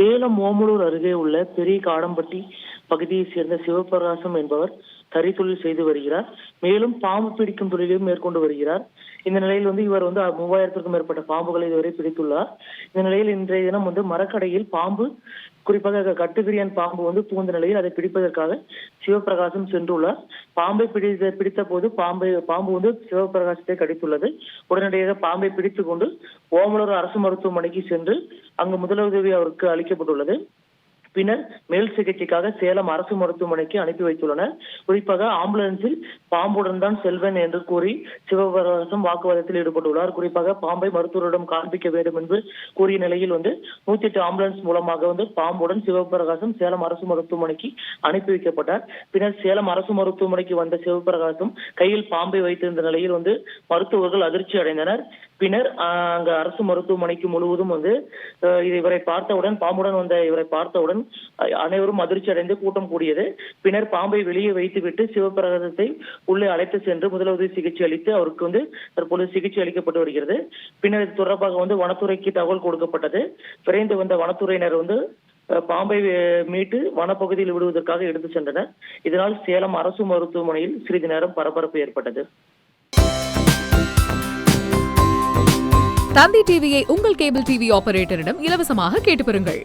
சேலம் ஓமலூர் அருகே உள்ள பெரிய காடம்பட்டி பகுதியைச் சேர்ந்த சிவபிரகாசம் என்பவர் தறி தொழில் செய்து வருகிறார். மேலும் பாம்பு பிடிக்கும் தொழிலையும் மேற்கொண்டு வருகிறார். இந்த நிலையில் இவர் 3000க்கும் மேற்பட்ட பாம்புகளை இதுவரை பிடித்துள்ளார். இந்த நிலையில் இன்றைய தினம் மரக்கடையில் பாம்பு, குறிப்பாக கட்டுவிரியன் பாம்பு புகுந்த நிலையில் அதை பிடிப்பதற்காக சிவபிரகாசம் சென்றுள்ளார். பாம்பை பிடித்த போது பாம்பு சிவபிரகாசத்தை கடித்துள்ளது. உடனடியாக பாம்பை பிடித்துக் கொண்டு ஓமலூர் அரசு மருத்துவமனைக்கு சென்று அங்கு முதலுதவி அவருக்கு அளிக்கப்பட்டுள்ளது. பின்னர் மேல் சிகிச்சைக்காக சேலம் அரசு மருத்துவமனைக்கு அனுப்பி வைத்துள்ளனர். குறிப்பாக ஆம்புலன்ஸில் பாம்புடன் தான் செல்வன் என்று கூறி சிவபிரகாசம் வாக்குவாதத்தில் ஈடுபட்டுள்ளார். குறிப்பாக பாம்பை மருத்துவரிடம் காண்பிக்க வேண்டும் என்று கூறிய நிலையில் 108 ஆம்புலன்ஸ் மூலமாக பாம்புடன் சிவபிரகாசம் சேலம் அரசு மருத்துவமனைக்கு அனுப்பி வைக்கப்பட்டார். பின்னர் சேலம் அரசு மருத்துவமனைக்கு வந்த சிவபிரகாசம் கையில் பாம்பை வைத்திருந்த நிலையில் மருத்துவர்கள் அதிர்ச்சி அடைந்தனர். பின்னர் அங்க அரசு மருத்துவமனைக்கு முழுவதும் இவரை பார்த்தவுடன் பாம்புடன் வந்த இவரை பார்த்தவுடன் அனைவரும் அதிர்ச்சி அடைந்து கூட்டம் கூடியது. பின்னர் பாம்பை வெளியே வைத்துவிட்டு சிவபிரகாசத்தை உள்ளே அழைத்து சென்று முதலுதவி சிகிச்சை அளித்து அவருக்கு தற்போது சிகிச்சை அளிக்கப்பட்டு வருகிறது. பின்னர் இது தொடர்பாக வனத்துறைக்கு தகவல் கொடுக்கப்பட்டது. விரைந்து வந்த வனத்துறையினர் பாம்பை மீட்டு வனப்பகுதியில் விடுவதற்காக எடுத்து சென்றனர். இதனால் சேலம் அரசு மருத்துவமனையில் சிறிது நேரம் பரபரப்பு ஏற்பட்டது. தந்தி டிவியை உங்கள் கேபிள் டிவி ஆபரேட்டரிடம் இலவசமாக கேட்டு பெறுங்கள்.